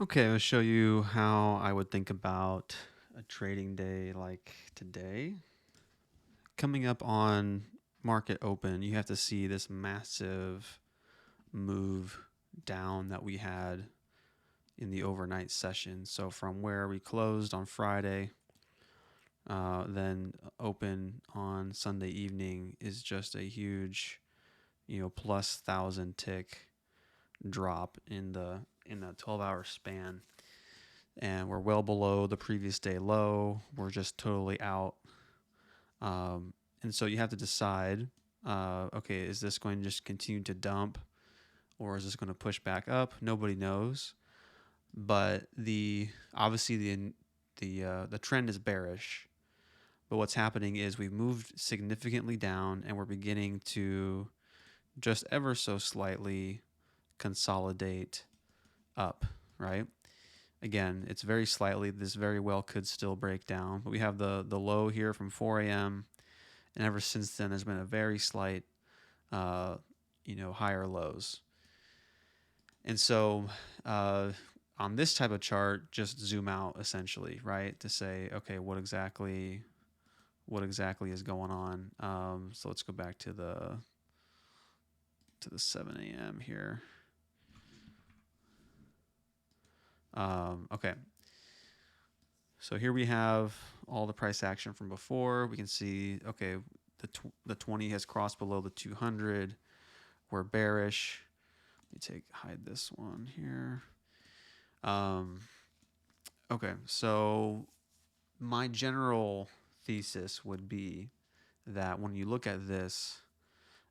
Okay, I'll show you how I would think about a trading day like today. Coming up on market open, you have to see this massive move down that we had in the overnight session. So from where we closed on Friday, then open on Sunday evening is just a huge, plus 1,000 tick drop in the 12-hour span, and we're well below the previous day low. We're just totally out. And so you have to decide, okay, is this going to just continue to dump, or is this going to push back up? Nobody knows. But the obviously the trend is bearish. But what's happening is we've moved significantly down, and we're beginning to just ever so slightly consolidate up, right? Again, it's very slightly. This very well could still break down, but we have the low here from 4 a.m. and ever since then, there's been a very slight, uh, higher lows. And so, on this type of chart, just zoom out essentially, right, to say, okay, what exactly is going on? So let's go back to the 7 a.m. here. Okay, so here we have all the price action from before. We can see, okay, the 20 has crossed below the 200. We're bearish. Let me hide this one here. Um, okay, so my general thesis would be that when you look at this,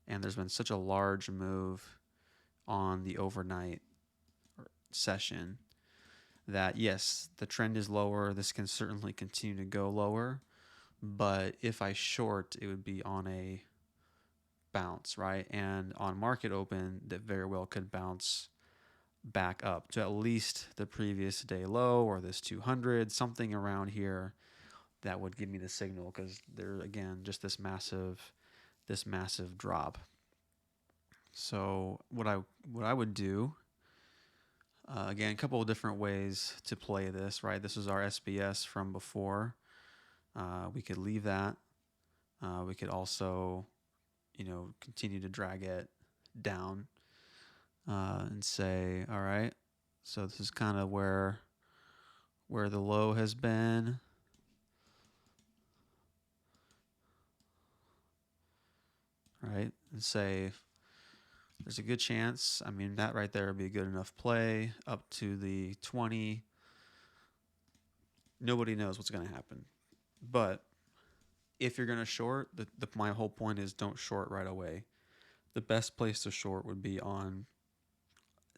and there's been such a large move on the overnight session, that yes, the trend is lower. This can certainly continue to go lower. But if I short, it would be on a bounce, right? And on market open, that very well could bounce back up to at least the previous day low or this 200, something around here that would give me the signal, because there again just this massive drop. So what I would do, again, a couple of different ways to play this, right? This is our SBS from before. We could leave that. We could also, continue to drag it down, and say, all right, so this is kind of where the low has been. Right, and say there's a good chance. I mean, that right there would be a good enough play up to the 20. Nobody knows what's going to happen. But if you're going to short, my whole point is don't short right away. The best place to short would be on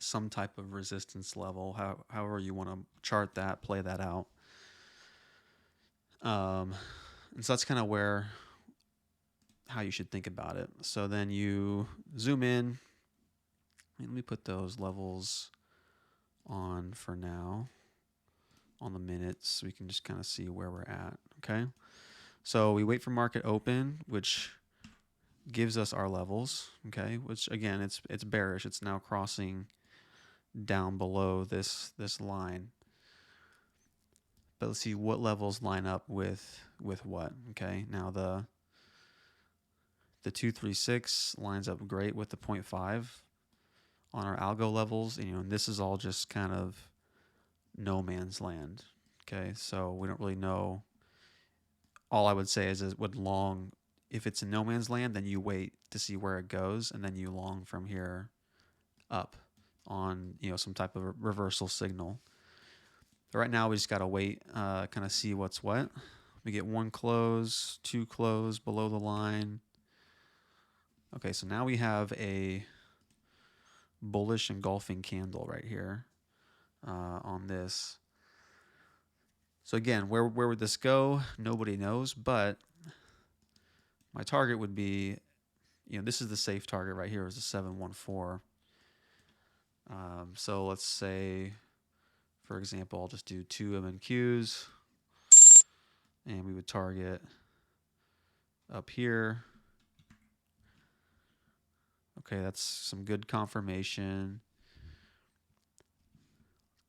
some type of resistance level, however you want to chart that, play that out. And so that's kind of how you should think about it. So then you zoom in. Let me put those levels on for now on the minutes so we can just kind of see where we're at. Okay, so we wait for market open, which gives us our levels. Okay, which again, it's bearish. It's now crossing down below this line. But let's see what levels line up with what. Okay, now the 236 lines up great with the 0.5 on our algo levels. And this is all just kind of no man's land. Okay, so we don't really know. All I would say is would long, if it's in no man's land, then you wait to see where it goes, and then you long from here up on some type of reversal signal. But right now we just gotta wait, kind of see what's what. We get one close, two close below the line. Okay, so now we have a bullish engulfing candle right here, on this. So again, where would this go? Nobody knows, but my target would be, this is the safe target right here, is the 714. So let's say, for example, I'll just do two MNQs, and we would target up here. Okay, that's some good confirmation.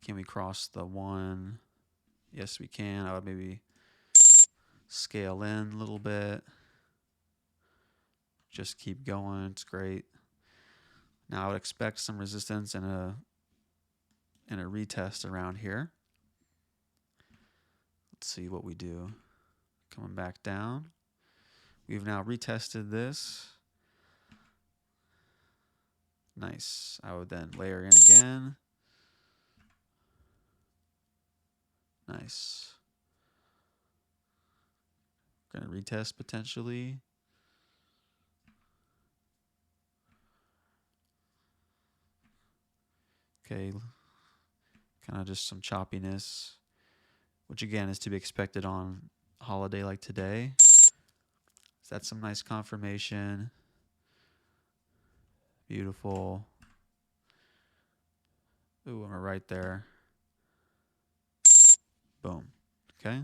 Can we cross the 1? Yes, we can. I would maybe scale in a little bit. Just keep going. It's great. Now I would expect some resistance and a retest around here. Let's see what we do. Coming back down. We've now retested this. Nice. I would then layer in again. Nice. Going to retest potentially. Okay. Kind of just some choppiness, which again is to be expected on a holiday like today. So that's some nice confirmation. Beautiful. Ooh, I'm right there. Boom. Okay.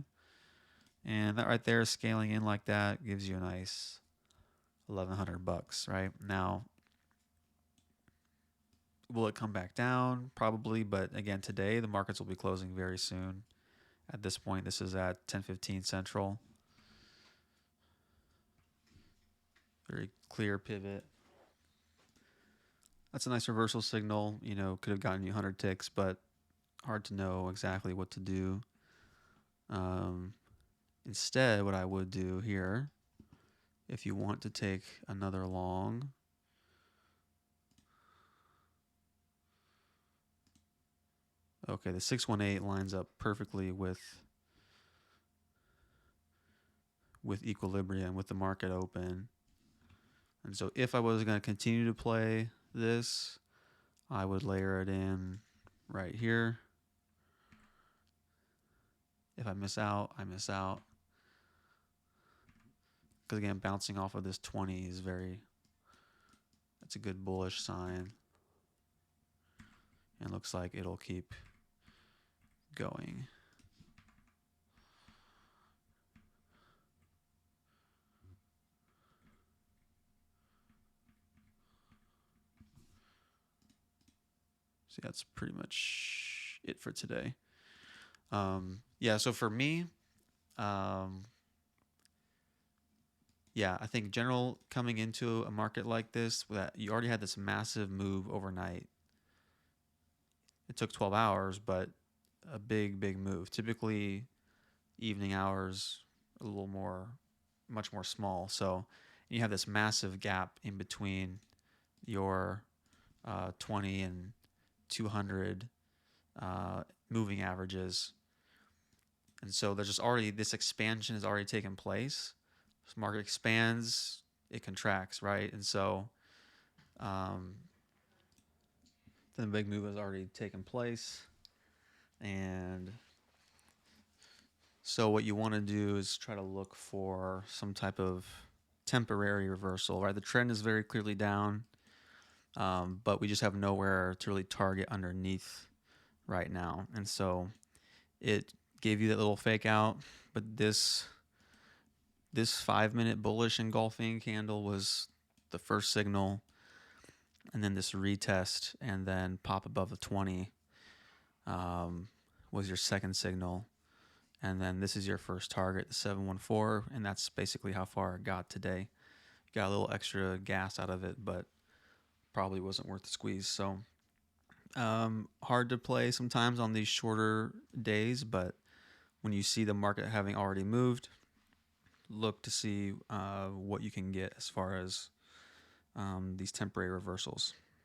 And that right there, scaling in like that, gives you a nice $1,100, right? Now, will it come back down? Probably, but again, today the markets will be closing very soon. At this point, this is at 10:15 Central. Very clear pivot. That's a nice reversal signal. You know, could have gotten you 100 ticks, but hard to know exactly what to do. Instead, what I would do here, if you want to take another long, okay, the 618 lines up perfectly with equilibrium, with the market open. And so if I was going to continue to play this, I would layer it in right here. If I miss out, I miss out. Because again, bouncing off of this 20 is that's a good bullish sign. And it looks like it'll keep going. So that's pretty much it for today. Yeah, so for me, yeah, I think general coming into a market like this, that you already had this massive move overnight. It took 12 hours, but a big move. Typically, evening hours a little more, much more small. So you have this massive gap in between your 20 and 200 moving averages. And so there's just already, this expansion has already taken place. This market expands, it contracts, right? And so the big move has already taken place. And so what you want to do is try to look for some type of temporary reversal, right? The trend is very clearly down, but we just have nowhere to really target underneath right now. And so it gave you that little fake out, but this 5-minute bullish engulfing candle was the first signal, and then this retest and then pop above the 20 was your second signal. And then this is your first target, the 714, and that's basically how far it got today. Got a little extra gas out of it, but probably wasn't worth the squeeze. So hard to play sometimes on these shorter days, but when you see the market having already moved, look to see what you can get as far as these temporary reversals.